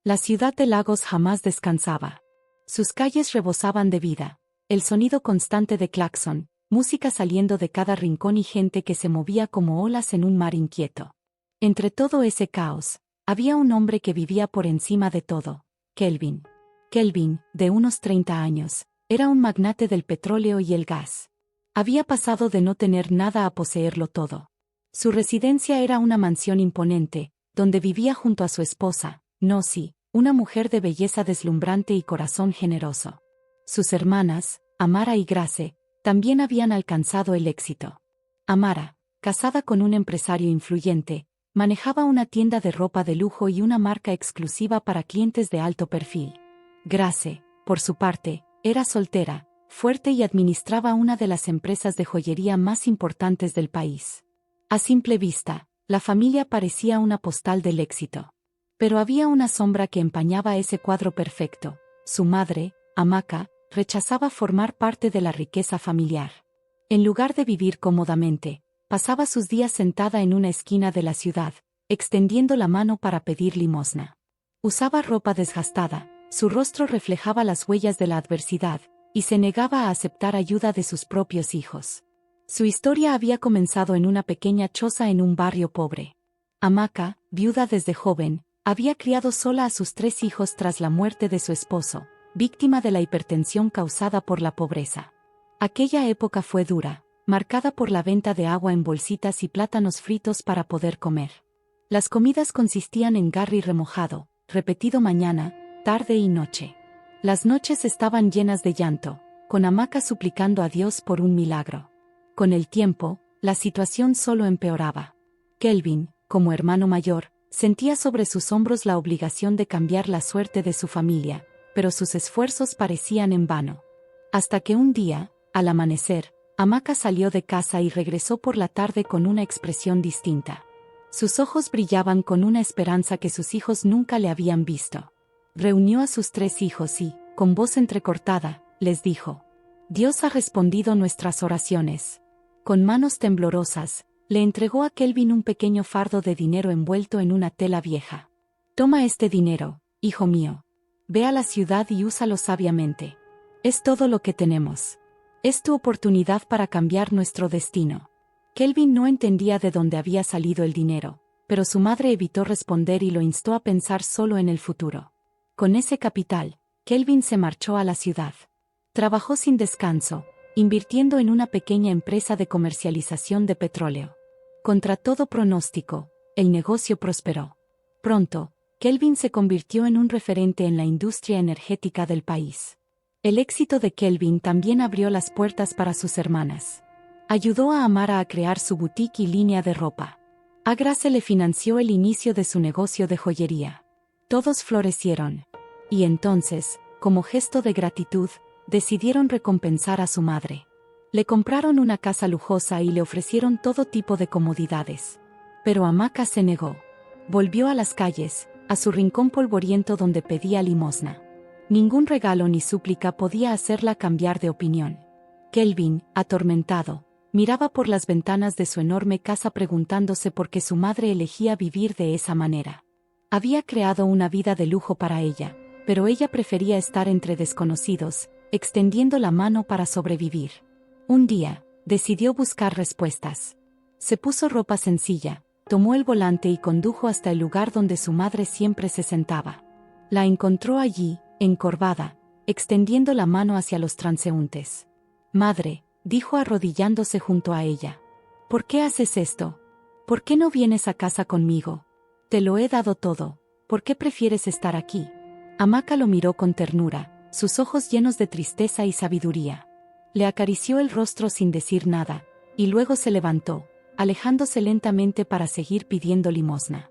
La ciudad de Lagos jamás descansaba. Sus calles rebosaban de vida, el sonido constante de claxon, música saliendo de cada rincón y gente que se movía como olas en un mar inquieto. Entre todo ese caos, había un hombre que vivía por encima de todo, Kelvin. Kelvin, de unos 30 años, era un magnate del petróleo y el gas. Había pasado de no tener nada a poseerlo todo. Su residencia era una mansión imponente, donde vivía junto a su esposa, Nosy, una mujer de belleza deslumbrante y corazón generoso. Sus hermanas, Amara y Grace, también habían alcanzado el éxito. Amara, casada con un empresario influyente, manejaba una tienda de ropa de lujo y una marca exclusiva para clientes de alto perfil. Grace, por su parte, era soltera, fuerte y administraba una de las empresas de joyería más importantes del país. A simple vista, la familia parecía una postal del éxito. Pero había una sombra que empañaba ese cuadro perfecto. Su madre, Amaka, rechazaba formar parte de la riqueza familiar. En lugar de vivir cómodamente, pasaba sus días sentada en una esquina de la ciudad, extendiendo la mano para pedir limosna. Usaba ropa desgastada, su rostro reflejaba las huellas de la adversidad, y se negaba a aceptar ayuda de sus propios hijos. Su historia había comenzado en una pequeña choza en un barrio pobre. Amaka, viuda desde joven, había criado sola a sus 3 hijos tras la muerte de su esposo, víctima de la hipertensión causada por la pobreza. Aquella época fue dura, marcada por la venta de agua en bolsitas y plátanos fritos para poder comer. Las comidas consistían en garri remojado, repetido mañana, tarde y noche. Las noches estaban llenas de llanto, con Amaka suplicando a Dios por un milagro. Con el tiempo, la situación solo empeoraba. Kelvin, como hermano mayor, sentía sobre sus hombros la obligación de cambiar la suerte de su familia, pero sus esfuerzos parecían en vano. Hasta que un día, al amanecer, Amaka salió de casa y regresó por la tarde con una expresión distinta. Sus ojos brillaban con una esperanza que sus hijos nunca le habían visto. Reunió a sus 3 hijos y, con voz entrecortada, les dijo: «Dios ha respondido nuestras oraciones». Con manos temblorosas, le entregó a Kelvin un pequeño fardo de dinero envuelto en una tela vieja. «Toma este dinero, hijo mío. Ve a la ciudad y úsalo sabiamente. Es todo lo que tenemos. Es tu oportunidad para cambiar nuestro destino». Kelvin no entendía de dónde había salido el dinero, pero su madre evitó responder y lo instó a pensar solo en el futuro. Con ese capital, Kelvin se marchó a la ciudad. Trabajó sin descanso, invirtiendo en una pequeña empresa de comercialización de petróleo. Contra todo pronóstico, el negocio prosperó. Pronto, Kelvin se convirtió en un referente en la industria energética del país. El éxito de Kelvin también abrió las puertas para sus hermanas. Ayudó a Amara a crear su boutique y línea de ropa. A Grace le financió el inicio de su negocio de joyería. Todos florecieron. Y entonces, como gesto de gratitud, decidieron recompensar a su madre. Le compraron una casa lujosa y le ofrecieron todo tipo de comodidades. Pero Amaka se negó. Volvió a las calles, a su rincón polvoriento donde pedía limosna. Ningún regalo ni súplica podía hacerla cambiar de opinión. Kelvin, atormentado, miraba por las ventanas de su enorme casa preguntándose por qué su madre elegía vivir de esa manera. Había creado una vida de lujo para ella, pero ella prefería estar entre desconocidos, extendiendo la mano para sobrevivir. Un día, decidió buscar respuestas. Se puso ropa sencilla, tomó el volante y condujo hasta el lugar donde su madre siempre se sentaba. La encontró allí, encorvada, extendiendo la mano hacia los transeúntes. «Madre», dijo arrodillándose junto a ella. «¿Por qué haces esto? ¿Por qué no vienes a casa conmigo? Te lo he dado todo, ¿por qué prefieres estar aquí?» Amaka lo miró con ternura, sus ojos llenos de tristeza y sabiduría. Le acarició el rostro sin decir nada, y luego se levantó, alejándose lentamente para seguir pidiendo limosna.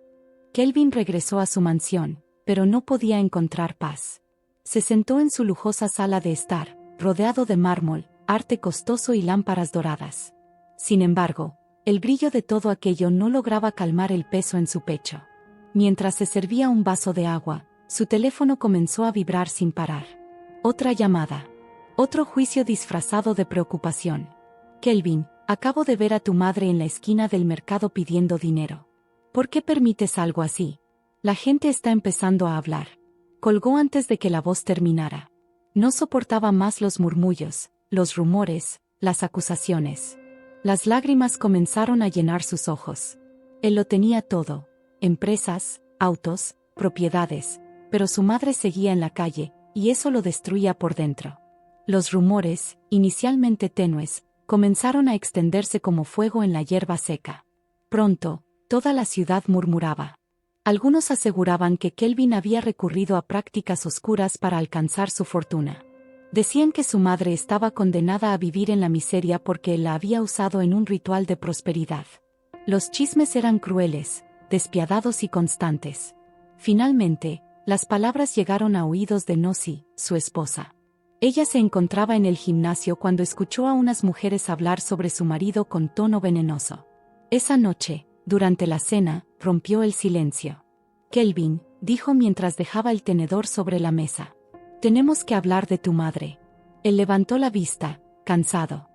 Kelvin regresó a su mansión, pero no podía encontrar paz. Se sentó en su lujosa sala de estar, rodeado de mármol, arte costoso y lámparas doradas. Sin embargo, el brillo de todo aquello no lograba calmar el peso en su pecho. Mientras se servía un vaso de agua, su teléfono comenzó a vibrar sin parar. Otra llamada. Otro juicio disfrazado de preocupación. «Kelvin, acabo de ver a tu madre en la esquina del mercado pidiendo dinero. ¿Por qué permites algo así? La gente está empezando a hablar. Colgó antes de que la voz terminara. No soportaba más los murmullos, los rumores, las acusaciones. Las lágrimas comenzaron a llenar sus ojos. Él lo tenía todo: empresas, autos, propiedades, pero su madre seguía en la calle, y eso lo destruía por dentro. Los rumores, inicialmente tenues, comenzaron a extenderse como fuego en la hierba seca. Pronto, toda la ciudad murmuraba. Algunos aseguraban que Kelvin había recurrido a prácticas oscuras para alcanzar su fortuna. Decían que su madre estaba condenada a vivir en la miseria porque él la había usado en un ritual de prosperidad. Los chismes eran crueles, despiadados y constantes. Finalmente, las palabras llegaron a oídos de Nosy, su esposa. Ella se encontraba en el gimnasio cuando escuchó a unas mujeres hablar sobre su marido con tono venenoso. Esa noche, durante la cena, rompió el silencio. «Kelvin», dijo mientras dejaba el tenedor sobre la mesa, «tenemos que hablar de tu madre». Él levantó la vista, cansado.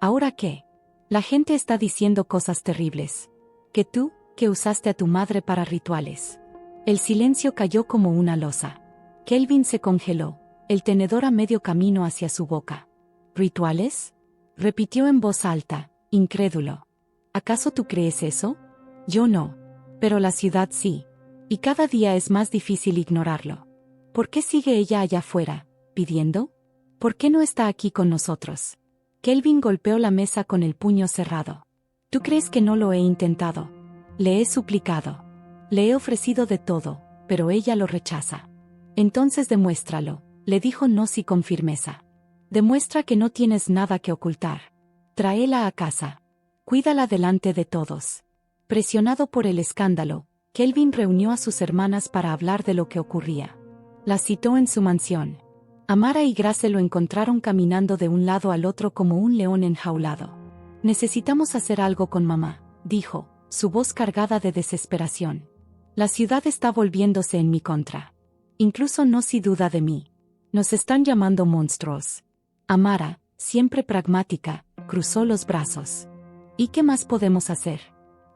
«¿Ahora qué? La gente está diciendo cosas terribles. Que tú, que usaste a tu madre para rituales». El silencio cayó como una losa. Kelvin se congeló, el tenedor a medio camino hacia su boca. «¿Rituales?», repitió en voz alta, incrédulo. «¿Acaso tú crees eso? Yo no. Pero la ciudad sí. Y cada día es más difícil ignorarlo. ¿Por qué sigue ella allá afuera, pidiendo? ¿Por qué no está aquí con nosotros?» Kelvin golpeó la mesa con el puño cerrado. «¿Tú crees que no lo he intentado? Le he suplicado. Le he ofrecido de todo, pero ella lo rechaza». «Entonces demuéstralo», le dijo Nosy con firmeza. «Demuestra que no tienes nada que ocultar. Tráela a casa. Cuídala delante de todos». Presionado por el escándalo, Kelvin reunió a sus hermanas para hablar de lo que ocurría. Las citó en su mansión. Amara y Grace lo encontraron caminando de un lado al otro como un león enjaulado. «Necesitamos hacer algo con mamá», dijo, su voz cargada de desesperación. «La ciudad está volviéndose en mi contra. Incluso Nosy duda de mí. Nos están llamando monstruos». Amara, siempre pragmática, cruzó los brazos. «¿Y qué más podemos hacer?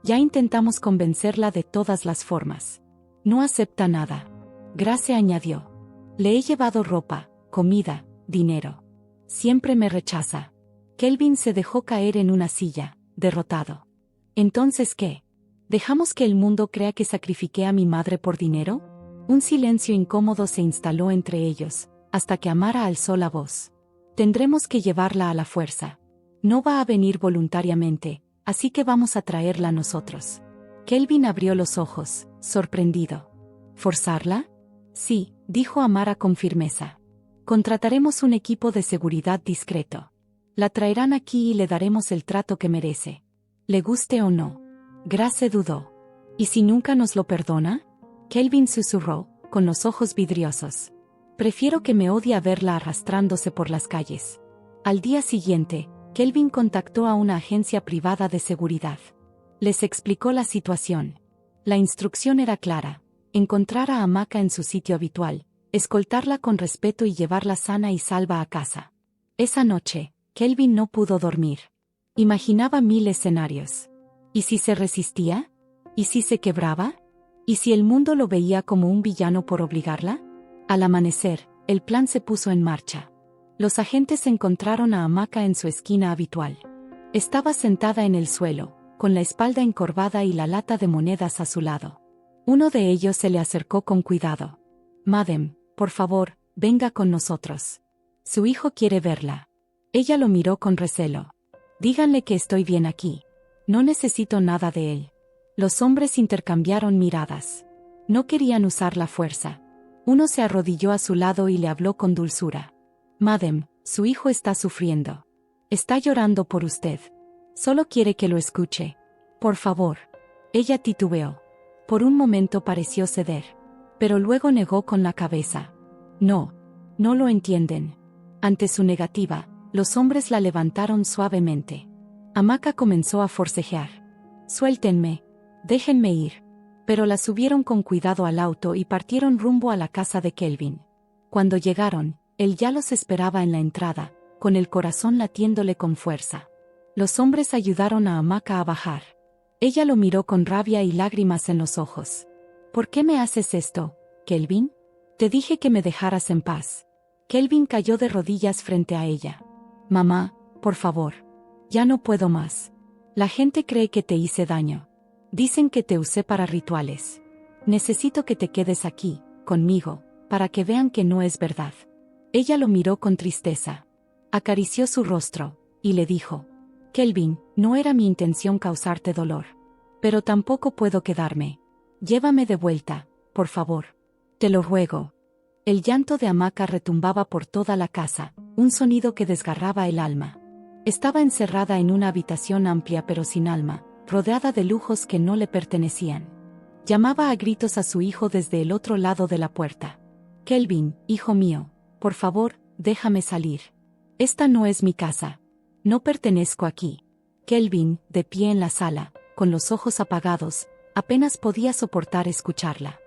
Ya intentamos convencerla de todas las formas. No acepta nada». Grace añadió. «Le he llevado ropa, comida, dinero. Siempre me rechaza». Kelvin se dejó caer en una silla, derrotado. «¿Entonces qué? ¿Dejamos que el mundo crea que sacrifiqué a mi madre por dinero?». Un silencio incómodo se instaló entre ellos, hasta que Amara alzó la voz. «Tendremos que llevarla a la fuerza. No va a venir voluntariamente, así que vamos a traerla nosotros». Kelvin abrió los ojos, sorprendido. «¿Forzarla?». «Sí», dijo Amara con firmeza. «Contrataremos un equipo de seguridad discreto. La traerán aquí y le daremos el trato que merece. Le guste o no». Grace dudó. «¿Y si nunca nos lo perdona?». Kelvin susurró, con los ojos vidriosos. «Prefiero que me odie a verla arrastrándose por las calles». Al día siguiente, Kelvin contactó a una agencia privada de seguridad. Les explicó la situación. La instrucción era clara: encontrar a Amaka en su sitio habitual, escoltarla con respeto y llevarla sana y salva a casa. Esa noche, Kelvin no pudo dormir. Imaginaba mil escenarios. ¿Y si se resistía? ¿Y si se quebraba? ¿Y si el mundo lo veía como un villano por obligarla? Al amanecer, el plan se puso en marcha. Los agentes encontraron a Amaka en su esquina habitual. Estaba sentada en el suelo, con la espalda encorvada y la lata de monedas a su lado. Uno de ellos se le acercó con cuidado. «Madam, por favor, venga con nosotros. Su hijo quiere verla». Ella lo miró con recelo. «Díganle que estoy bien aquí. No necesito nada de él». Los hombres intercambiaron miradas. No querían usar la fuerza. Uno se arrodilló a su lado y le habló con dulzura. «Madam, su hijo está sufriendo. Está llorando por usted. Solo quiere que lo escuche. Por favor». Ella titubeó. Por un momento pareció ceder. Pero luego negó con la cabeza. «No. No lo entienden». Ante su negativa, los hombres la levantaron suavemente. Amaka comenzó a forcejear. «Suéltenme. Déjenme ir». Pero la subieron con cuidado al auto y partieron rumbo a la casa de Kelvin. Cuando llegaron, él ya los esperaba en la entrada, con el corazón latiéndole con fuerza. Los hombres ayudaron a Amaka a bajar. Ella lo miró con rabia y lágrimas en los ojos. «¿Por qué me haces esto, Kelvin? Te dije que me dejaras en paz. Kelvin cayó de rodillas frente a ella. Mamá, por favor. Ya no puedo más. La gente cree que te hice daño. Dicen que te usé para rituales. Necesito que te quedes aquí, conmigo, para que vean que no es verdad. Ella lo miró con tristeza. Acarició su rostro, y le dijo: Kelvin, no era mi intención causarte dolor. Pero tampoco puedo quedarme. Llévame de vuelta, por favor. Te lo ruego. El llanto de Amaka retumbaba por toda la casa, un sonido que desgarraba el alma. Estaba encerrada en una habitación amplia pero sin alma, rodeada de lujos que no le pertenecían. Llamaba a gritos a su hijo desde el otro lado de la puerta. Kelvin, hijo mío, por favor, déjame salir. Esta no es mi casa. No pertenezco aquí. Kelvin, de pie en la sala, con los ojos apagados, apenas podía soportar escucharla.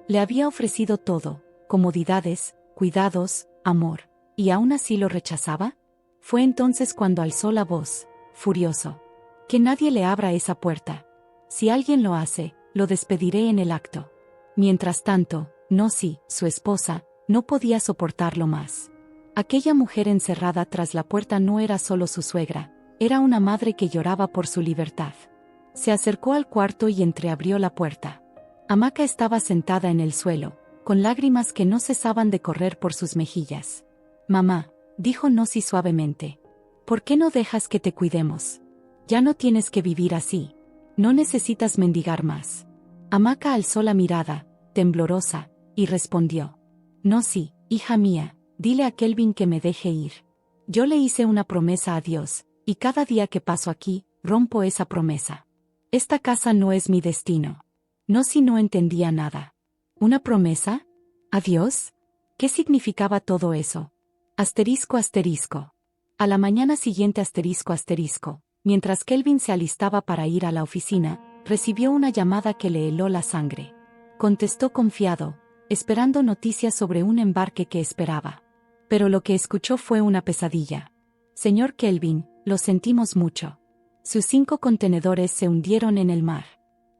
Le había ofrecido todo, comodidades, cuidados, amor, ¿y aún así lo rechazaba? Fue entonces cuando alzó la voz, furioso. Que nadie le abra esa puerta. Si alguien lo hace, lo despediré en el acto. Mientras tanto, Nosy, su esposa, no podía soportarlo más. Aquella mujer encerrada tras la puerta no era solo su suegra, era una madre que lloraba por su libertad. Se acercó al cuarto y entreabrió la puerta. Amaka estaba sentada en el suelo, con lágrimas que no cesaban de correr por sus mejillas. Mamá, dijo Nosy suavemente. ¿Por qué no dejas que te cuidemos? Ya no tienes que vivir así. No necesitas mendigar más. Amaka alzó la mirada, temblorosa, y respondió. Nosy, hija mía, dile a Kelvin que me deje ir. Yo le hice una promesa a Dios, y cada día que paso aquí, rompo esa promesa. Esta casa no es mi destino. Nosy no entendía nada. ¿Una promesa? ¿A Dios? ¿Qué significaba todo eso? Asterisco asterisco. A la mañana siguiente asterisco asterisco, mientras Kelvin se alistaba para ir a la oficina, recibió una llamada que le heló la sangre. Contestó confiado, esperando noticias sobre un embarque que esperaba. Pero lo que escuchó fue una pesadilla. Señor Kelvin, lo sentimos mucho. Sus 5 contenedores se hundieron en el mar.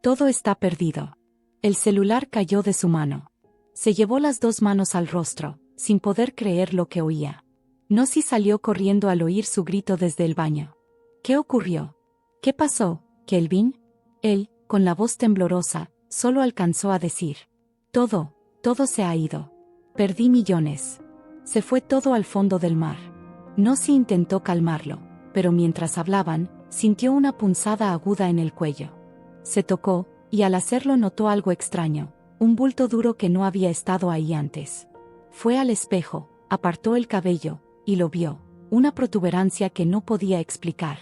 Todo está perdido. El celular cayó de su mano. Se llevó las 2 manos al rostro, sin poder creer lo que oía. Nosy salió corriendo al oír su grito desde el baño. ¿Qué ocurrió? ¿Qué pasó, Kelvin? Él, con la voz temblorosa, solo alcanzó a decir. Todo se ha ido. Perdí millones. Se fue todo al fondo del mar. Nosy intentó calmarlo, pero mientras hablaban, sintió una punzada aguda en el cuello. Se tocó, y al hacerlo notó algo extraño, un bulto duro que no había estado ahí antes. Fue al espejo, apartó el cabello, y lo vio, una protuberancia que no podía explicar.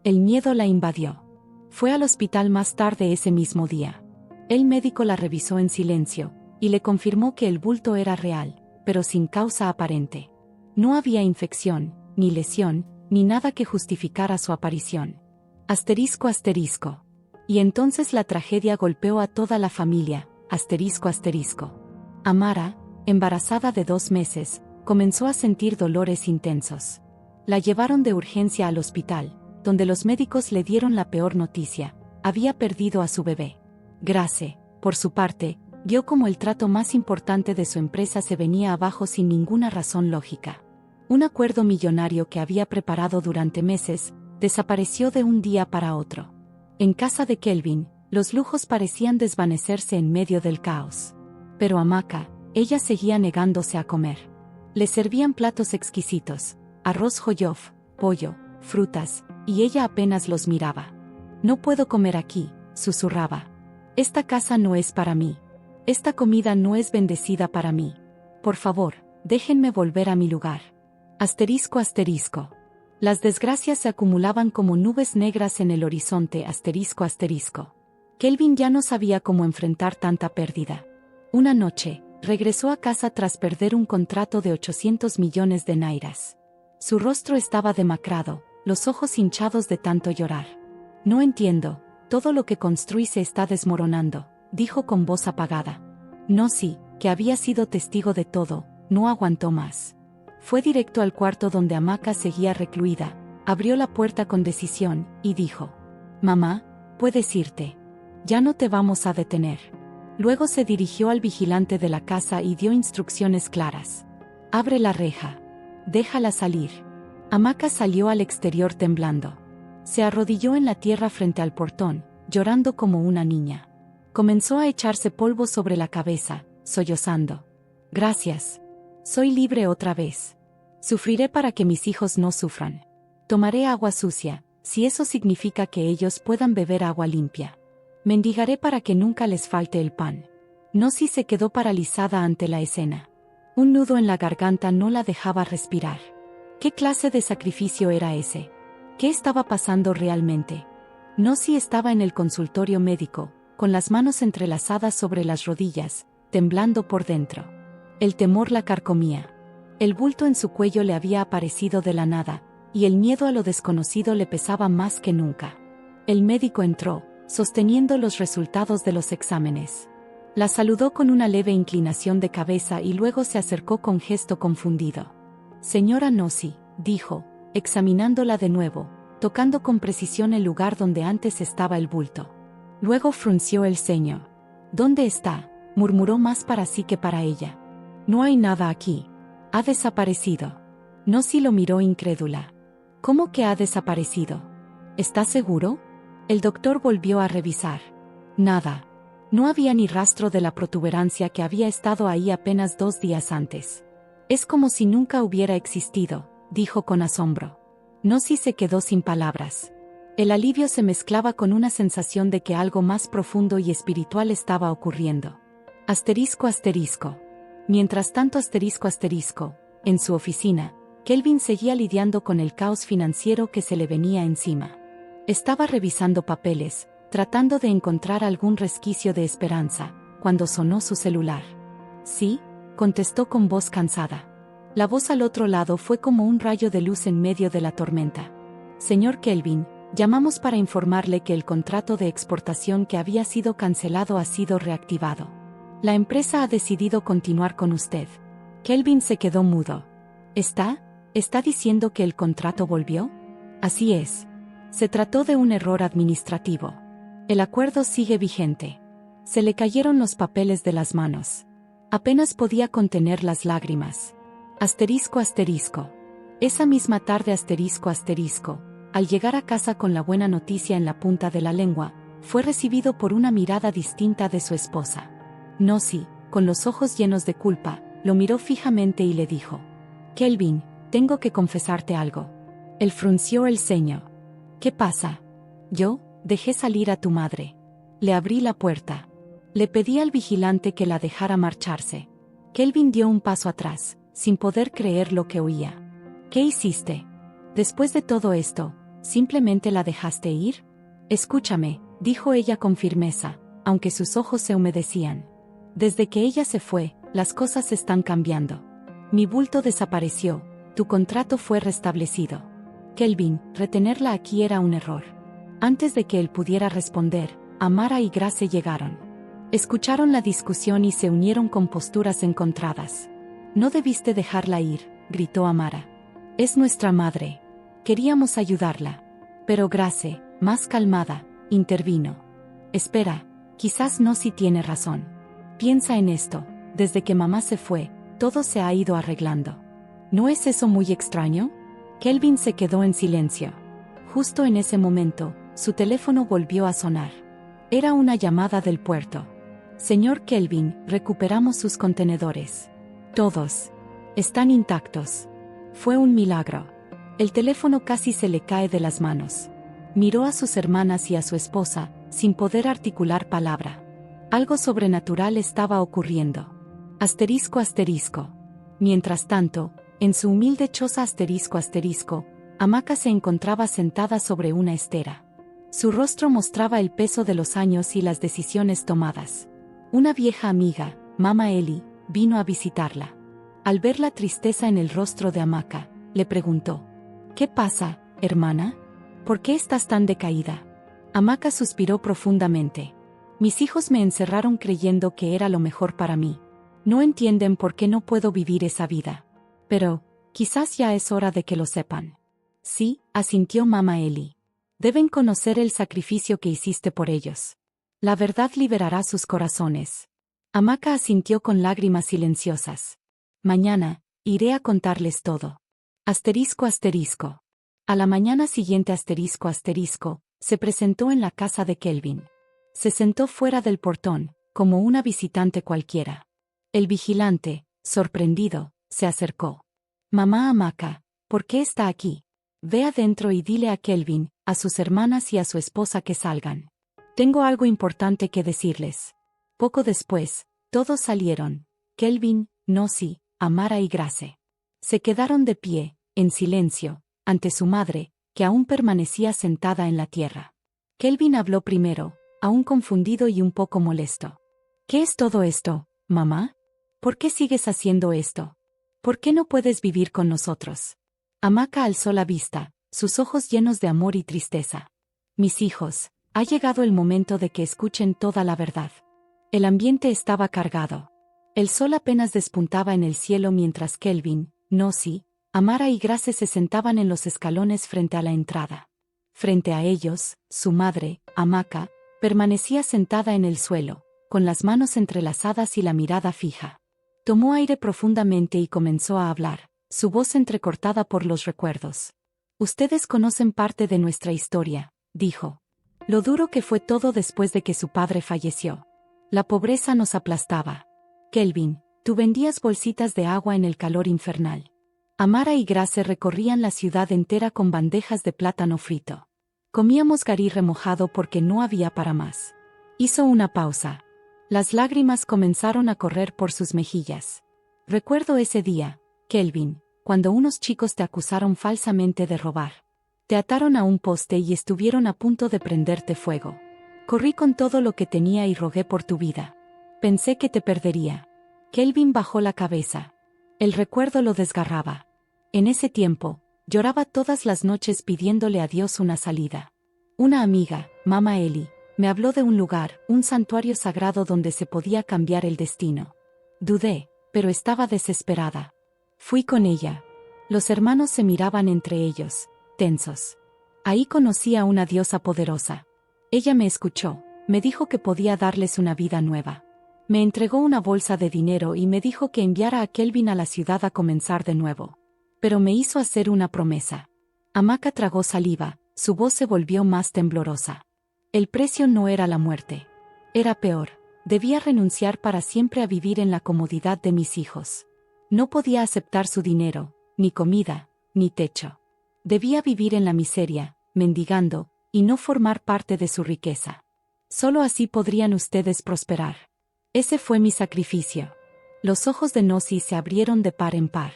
El miedo la invadió. Fue al hospital más tarde ese mismo día. El médico la revisó en silencio, y le confirmó que el bulto era real, pero sin causa aparente. No había infección, ni lesión, ni nada que justificara su aparición. Asterisco asterisco. Y entonces la tragedia golpeó a toda la familia, asterisco asterisco. Amara, embarazada de 2 meses, comenzó a sentir dolores intensos. La llevaron de urgencia al hospital, donde los médicos le dieron la peor noticia: había perdido a su bebé. Grace, por su parte, vio como el trato más importante de su empresa se venía abajo sin ninguna razón lógica. Un acuerdo millonario que había preparado durante meses, desapareció de un día para otro. En casa de Kelvin, los lujos parecían desvanecerse en medio del caos. Pero Amaka, ella seguía negándose a comer. Le servían platos exquisitos, arroz joyof, pollo, frutas, y ella apenas los miraba. No puedo comer aquí, susurraba. Esta casa no es para mí. Esta comida no es bendecida para mí. Por favor, déjenme volver a mi lugar. Asterisco asterisco. Las desgracias se acumulaban como nubes negras en el horizonte asterisco asterisco. Kelvin ya no sabía cómo enfrentar tanta pérdida. Una noche, regresó a casa tras perder un contrato de 800 millones de nairas. Su rostro estaba demacrado, los ojos hinchados de tanto llorar. No entiendo, todo lo que construí se está desmoronando, dijo con voz apagada. Nosy, que había sido testigo de todo, no aguantó más. Fue directo al cuarto donde Amaka seguía recluida, abrió la puerta con decisión, y dijo: Mamá, puedes irte. Ya no te vamos a detener. Luego se dirigió al vigilante de la casa y dio instrucciones claras. Abre la reja. Déjala salir. Amaca salió al exterior temblando. Se arrodilló en la tierra frente al portón, llorando como una niña. Comenzó a echarse polvo sobre la cabeza, sollozando. Gracias. Soy libre otra vez. Sufriré para que mis hijos no sufran. Tomaré agua sucia, si eso significa que ellos puedan beber agua limpia. Mendigaré para que nunca les falte el pan. Nosi se quedó paralizada ante la escena. Un nudo en la garganta no la dejaba respirar. ¿Qué clase de sacrificio era ese? ¿Qué estaba pasando realmente? Nosi estaba en el consultorio médico, con las manos entrelazadas sobre las rodillas, temblando por dentro. El temor la carcomía. El bulto en su cuello le había aparecido de la nada, y el miedo a lo desconocido le pesaba más que nunca. El médico entró, sosteniendo los resultados de los exámenes. La saludó con una leve inclinación de cabeza y luego se acercó con gesto confundido. Señora Nosi, dijo, examinándola de nuevo, tocando con precisión el lugar donde antes estaba el bulto. Luego frunció el ceño. ¿Dónde está?, murmuró más para sí que para ella. No hay nada aquí. Ha desaparecido. Nosi lo miró incrédula. ¿Cómo que ha desaparecido? ¿Estás seguro? El doctor volvió a revisar. Nada. No había ni rastro de la protuberancia que había estado ahí apenas 2 días antes. Es como si nunca hubiera existido, dijo con asombro. Nosi se quedó sin palabras. El alivio se mezclaba con una sensación de que algo más profundo y espiritual estaba ocurriendo. Asterisco asterisco. Mientras tanto asterisco asterisco, en su oficina, Kelvin seguía lidiando con el caos financiero que se le venía encima. Estaba revisando papeles, tratando de encontrar algún resquicio de esperanza, cuando sonó su celular. Sí, contestó con voz cansada. La voz al otro lado fue como un rayo de luz en medio de la tormenta. Señor Kelvin, llamamos para informarle que el contrato de exportación que había sido cancelado ha sido reactivado. La empresa ha decidido continuar con usted. Kelvin se quedó mudo. ¿Está diciendo que el contrato volvió? Así es. Se trató de un error administrativo. El acuerdo sigue vigente. Se le cayeron los papeles de las manos. Apenas podía contener las lágrimas. Asterisco asterisco. Esa misma tarde asterisco asterisco, al llegar a casa con la buena noticia en la punta de la lengua, fue recibido por una mirada distinta de su esposa. Nosi, con los ojos llenos de culpa, lo miró fijamente y le dijo: Kelvin, tengo que confesarte algo. Él frunció el ceño. ¿Qué pasa? Yo dejé salir a tu madre. Le abrí la puerta. Le pedí al vigilante que la dejara marcharse. Kelvin dio un paso atrás, sin poder creer lo que oía. ¿Qué hiciste? Después de todo esto, ¿simplemente la dejaste ir? Escúchame, dijo ella con firmeza, aunque sus ojos se humedecían. Desde que ella se fue, las cosas están cambiando. Mi bulto desapareció, tu contrato fue restablecido. Kelvin, retenerla aquí era un error. Antes de que él pudiera responder, Amara y Grace llegaron. Escucharon la discusión y se unieron con posturas encontradas. No debiste dejarla ir, gritó Amara. Es nuestra madre. Queríamos ayudarla. Pero Grace, más calmada, intervino. Espera, quizás Nosi tiene razón. Piensa en esto, desde que mamá se fue, todo se ha ido arreglando. ¿No es eso muy extraño? Kelvin se quedó en silencio. Justo en ese momento, su teléfono volvió a sonar. Era una llamada del puerto. Señor Kelvin, recuperamos sus contenedores. Todos. Están intactos. Fue un milagro. El teléfono casi se le cae de las manos. Miró a sus hermanas y a su esposa, sin poder articular palabra. Algo sobrenatural estaba ocurriendo. Asterisco asterisco. Mientras tanto, en su humilde choza asterisco asterisco, Amaca se encontraba sentada sobre una estera. Su rostro mostraba el peso de los años y las decisiones tomadas. Una vieja amiga, Mama Eli, vino a visitarla. Al ver la tristeza en el rostro de Amaca, le preguntó: ¿Qué pasa, hermana? ¿Por qué estás tan decaída? Amaca suspiró profundamente. Mis hijos me encerraron creyendo que era lo mejor para mí. No entienden por qué no puedo vivir esa vida. Pero, quizás ya es hora de que lo sepan. Sí, asintió Mama Eli. Deben conocer el sacrificio que hiciste por ellos. La verdad liberará sus corazones. Hamaca asintió con lágrimas silenciosas. Mañana, iré a contarles todo. Asterisco asterisco. A la mañana siguiente asterisco asterisco, se presentó en la casa de Kelvin. Se sentó fuera del portón, como una visitante cualquiera. El vigilante, sorprendido, se acercó. Mamá Hamaca, ¿por qué está aquí? Ve adentro y dile a Kelvin, a sus hermanas y a su esposa que salgan. Tengo algo importante que decirles. Poco después, todos salieron. Kelvin, Nosy, Amara y Grace. Se quedaron de pie, en silencio, ante su madre, que aún permanecía sentada en la tierra. Kelvin habló primero, aún confundido y un poco molesto. ¿Qué es todo esto, mamá? ¿Por qué sigues haciendo esto? ¿Por qué no puedes vivir con nosotros? Hamaca alzó la vista, sus ojos llenos de amor y tristeza. Mis hijos, ha llegado el momento de que escuchen toda la verdad. El ambiente estaba cargado. El sol apenas despuntaba en el cielo mientras Kelvin, Nosy, Amara y Grace se sentaban en los escalones frente a la entrada. Frente a ellos, su madre, Hamaca, permanecía sentada en el suelo, con las manos entrelazadas y la mirada fija. Tomó aire profundamente y comenzó a hablar, su voz entrecortada por los recuerdos. Ustedes conocen parte de nuestra historia, dijo. Lo duro que fue todo después de que su padre falleció. La pobreza nos aplastaba. Kelvin, tú vendías bolsitas de agua en el calor infernal. Amara y Grace recorrían la ciudad entera con bandejas de plátano frito. Comíamos garí remojado porque no había para más. Hizo una pausa. Las lágrimas comenzaron a correr por sus mejillas. Recuerdo ese día, Kelvin, cuando unos chicos te acusaron falsamente de robar. Te ataron a un poste y estuvieron a punto de prenderte fuego. Corrí con todo lo que tenía y rogué por tu vida. Pensé que te perdería. Kelvin bajó la cabeza. El recuerdo lo desgarraba. En ese tiempo, lloraba todas las noches pidiéndole a Dios una salida. Una amiga, Mama Eli, me habló de un lugar, un santuario sagrado donde se podía cambiar el destino. Dudé, pero estaba desesperada. Fui con ella. Los hermanos se miraban entre ellos, tensos. Ahí conocí a una diosa poderosa. Ella me escuchó, me dijo que podía darles una vida nueva. Me entregó una bolsa de dinero y me dijo que enviara a Kelvin a la ciudad a comenzar de nuevo. Pero me hizo hacer una promesa. Hamaca tragó saliva, su voz se volvió más temblorosa. El precio no era la muerte. Era peor, debía renunciar para siempre a vivir en la comodidad de mis hijos. No podía aceptar su dinero, ni comida, ni techo. Debía vivir en la miseria, mendigando, y no formar parte de su riqueza. Solo así podrían ustedes prosperar. Ese fue mi sacrificio. Los ojos de Nosy se abrieron de par en par.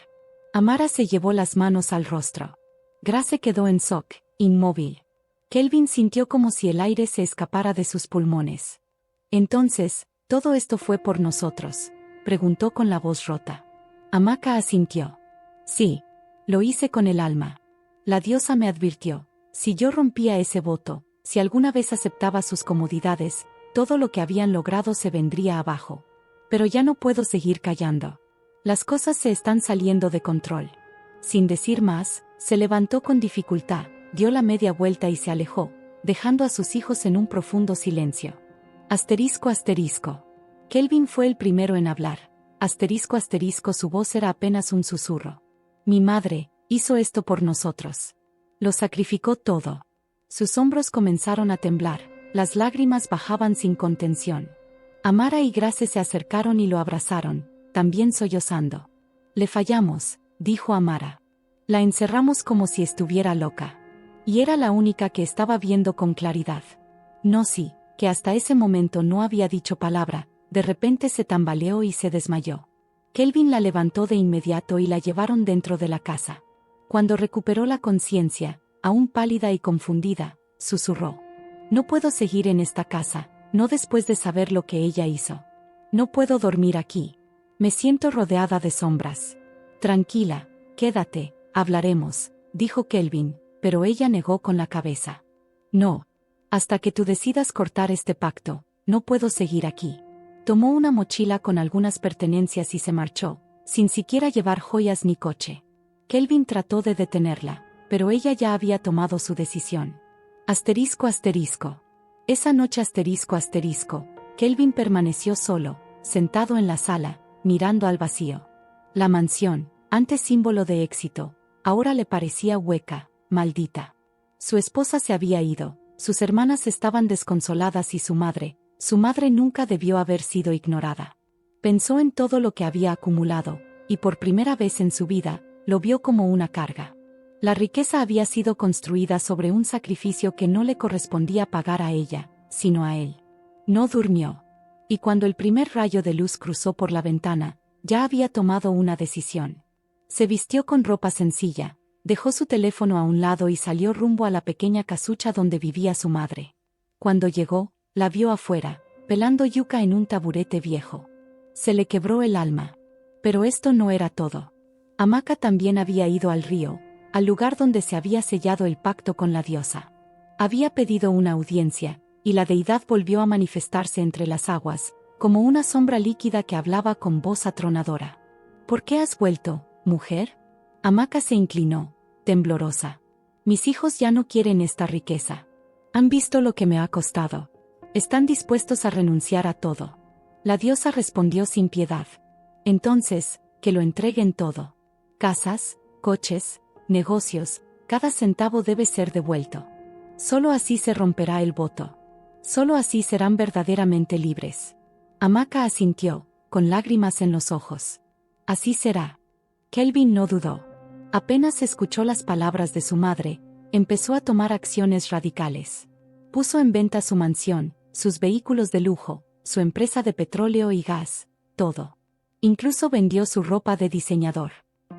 Amara se llevó las manos al rostro. Grace quedó en shock, inmóvil. Kelvin sintió como si el aire se escapara de sus pulmones. Entonces, ¿todo esto fue por nosotros?, preguntó con la voz rota. Hamaca asintió. Sí, lo hice con el alma. La diosa me advirtió, si yo rompía ese voto, si alguna vez aceptaba sus comodidades, todo lo que habían logrado se vendría abajo. Pero ya no puedo seguir callando. Las cosas se están saliendo de control. Sin decir más, se levantó con dificultad, dio la media vuelta y se alejó, dejando a sus hijos en un profundo silencio. Asterisco asterisco. Kelvin fue el primero en hablar. Asterisco asterisco, su voz era apenas un susurro. Mi madre hizo esto por nosotros. Lo sacrificó todo. Sus hombros comenzaron a temblar, las lágrimas bajaban sin contención. Amara y Grace se acercaron y lo abrazaron, también sollozando. Le fallamos, dijo Amara. La encerramos como si estuviera loca. Y era la única que estaba viendo con claridad. Nosy, que hasta ese momento no había dicho palabra, de repente se tambaleó y se desmayó. Kelvin la levantó de inmediato y la llevaron dentro de la casa. Cuando recuperó la conciencia, aún pálida y confundida, susurró. No puedo seguir en esta casa, no después de saber lo que ella hizo. No puedo dormir aquí. Me siento rodeada de sombras. Tranquila, quédate, hablaremos, dijo Kelvin, pero ella negó con la cabeza. No. Hasta que tú decidas cortar este pacto, no puedo seguir aquí. Tomó una mochila con algunas pertenencias y se marchó, sin siquiera llevar joyas ni coche. Kelvin trató de detenerla, pero ella ya había tomado su decisión. Asterisco asterisco. Esa noche Kelvin permaneció solo, sentado en la sala, mirando al vacío. La mansión, antes símbolo de éxito, ahora le parecía hueca, maldita. Su esposa se había ido, sus hermanas estaban desconsoladas y su madre nunca debió haber sido ignorada. Pensó en todo lo que había acumulado, y por primera vez en su vida, lo vio como una carga. La riqueza había sido construida sobre un sacrificio que no le correspondía pagar a ella, sino a él. No durmió. Y cuando el primer rayo de luz cruzó por la ventana, ya había tomado una decisión. Se vistió con ropa sencilla, dejó su teléfono a un lado y salió rumbo a la pequeña casucha donde vivía su madre. Cuando llegó, la vio afuera, pelando yuca en un taburete viejo. Se le quebró el alma. Pero esto no era todo. Amaka también había ido al río, al lugar donde se había sellado el pacto con la diosa. Había pedido una audiencia, y la deidad volvió a manifestarse entre las aguas, como una sombra líquida que hablaba con voz atronadora. ¿Por qué has vuelto, mujer? Amaka se inclinó, temblorosa. Mis hijos ya no quieren esta riqueza. Han visto lo que me ha costado. Están dispuestos a renunciar a todo. La diosa respondió sin piedad. Entonces, que lo entreguen todo. Casas, coches, negocios, cada centavo debe ser devuelto. Solo así se romperá el voto. Solo así serán verdaderamente libres. Amaka asintió, con lágrimas en los ojos. Así será. Kelvin no dudó. Apenas escuchó las palabras de su madre, empezó a tomar acciones radicales. Puso en venta su mansión, sus vehículos de lujo, su empresa de petróleo y gas, todo. Incluso vendió su ropa de diseñador.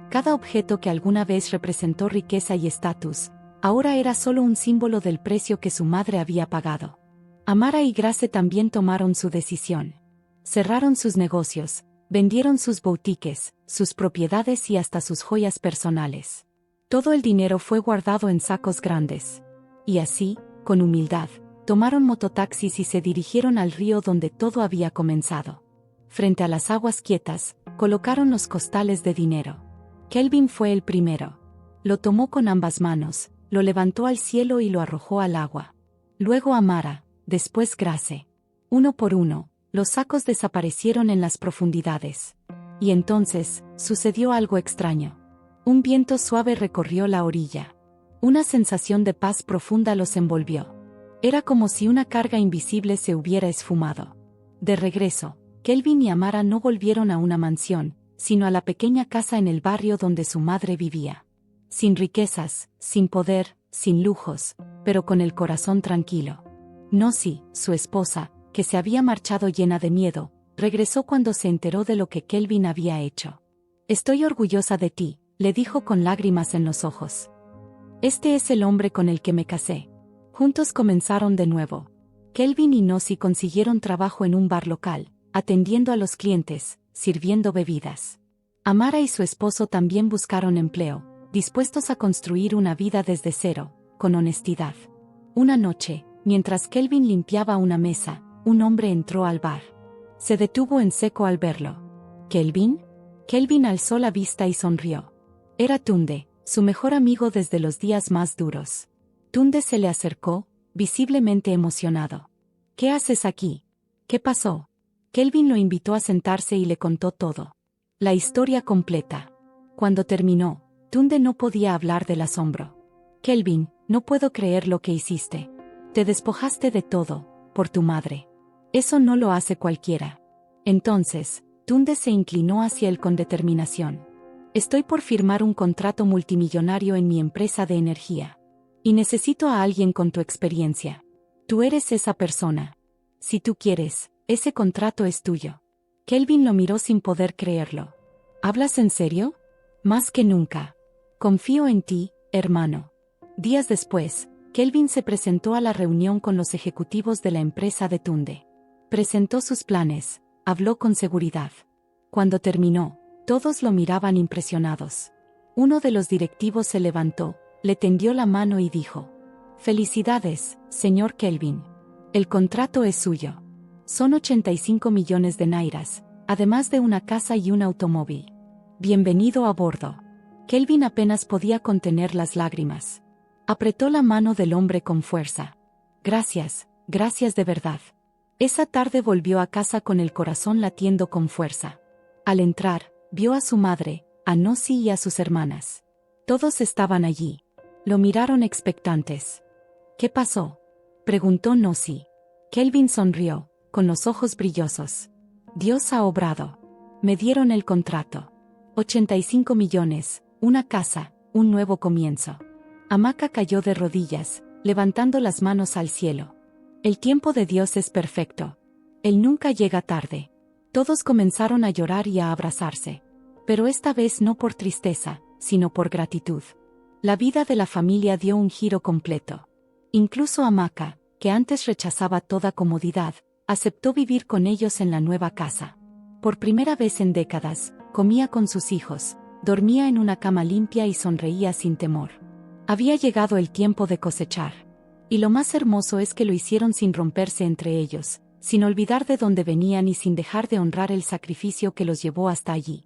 Cada objeto que alguna vez representó riqueza y estatus, ahora era solo un símbolo del precio que su madre había pagado. Amara y Grace también tomaron su decisión. Cerraron sus negocios, vendieron sus boutiques, sus propiedades y hasta sus joyas personales. Todo el dinero fue guardado en sacos grandes. Y así, con humildad, tomaron mototaxis y se dirigieron al río donde todo había comenzado. Frente a las aguas quietas, colocaron los costales de dinero. Kelvin fue el primero. Lo tomó con ambas manos, lo levantó al cielo y lo arrojó al agua. Luego Amara, después Grace. Uno por uno, los sacos desaparecieron en las profundidades. Y entonces, sucedió algo extraño. Un viento suave recorrió la orilla. Una sensación de paz profunda los envolvió. Era como si una carga invisible se hubiera esfumado. De regreso, Kelvin y Amara no volvieron a una mansión, sino a la pequeña casa en el barrio donde su madre vivía. Sin riquezas, sin poder, sin lujos, pero con el corazón tranquilo. Nosy, su esposa, que se había marchado llena de miedo, regresó cuando se enteró de lo que Kelvin había hecho. Estoy orgullosa de ti, le dijo con lágrimas en los ojos. Este es el hombre con el que me casé. Juntos comenzaron de nuevo. Kelvin y Nosy consiguieron trabajo en un bar local, atendiendo a los clientes, sirviendo bebidas. Amara y su esposo también buscaron empleo, dispuestos a construir una vida desde cero, con honestidad. Una noche, mientras Kelvin limpiaba una mesa, un hombre entró al bar. Se detuvo en seco al verlo. ¿Kelvin? Kelvin alzó la vista y sonrió. Era Tunde, su mejor amigo desde los días más duros. Tunde se le acercó, visiblemente emocionado. ¿Qué haces aquí? ¿Qué pasó? Kelvin lo invitó a sentarse y le contó todo. La historia completa. Cuando terminó, Tunde no podía hablar del asombro. Kelvin, no puedo creer lo que hiciste. Te despojaste de todo, por tu madre. Eso no lo hace cualquiera. Entonces, Tunde se inclinó hacia él con determinación. Estoy por firmar un contrato multimillonario en mi empresa de energía. Y necesito a alguien con tu experiencia. Tú eres esa persona. Si tú quieres, ese contrato es tuyo. Kelvin lo miró sin poder creerlo. ¿Hablas en serio? Más que nunca. Confío en ti, hermano. Días después, Kelvin se presentó a la reunión con los ejecutivos de la empresa de Tunde. Presentó sus planes, habló con seguridad. Cuando terminó, todos lo miraban impresionados. Uno de los directivos se levantó, le tendió la mano y dijo: «Felicidades, señor Kelvin. El contrato es suyo. Son 85 millones de nairas, además de una casa y un automóvil. Bienvenido a bordo». Kelvin apenas podía contener las lágrimas. Apretó la mano del hombre con fuerza. «Gracias, Gracias de verdad. Esa tarde volvió a casa con el corazón latiendo con fuerza. Al entrar, vio a su madre, a Nosy y a sus hermanas. Todos estaban allí. Lo miraron expectantes. ¿Qué pasó?, preguntó Nosy. Kelvin sonrió, con los ojos brillosos. Dios ha obrado. Me dieron el contrato. 85 millones, una casa, un nuevo comienzo. Amaka cayó de rodillas, levantando las manos al cielo. El tiempo de Dios es perfecto. Él nunca llega tarde. Todos comenzaron a llorar y a abrazarse. Pero esta vez no por tristeza, sino por gratitud. La vida de la familia dio un giro completo. Incluso Amaka, que antes rechazaba toda comodidad, aceptó vivir con ellos en la nueva casa. Por primera vez en décadas, comía con sus hijos, dormía en una cama limpia y sonreía sin temor. Había llegado el tiempo de cosechar. Y lo más hermoso es que lo hicieron sin romperse entre ellos, sin olvidar de dónde venían y sin dejar de honrar el sacrificio que los llevó hasta allí.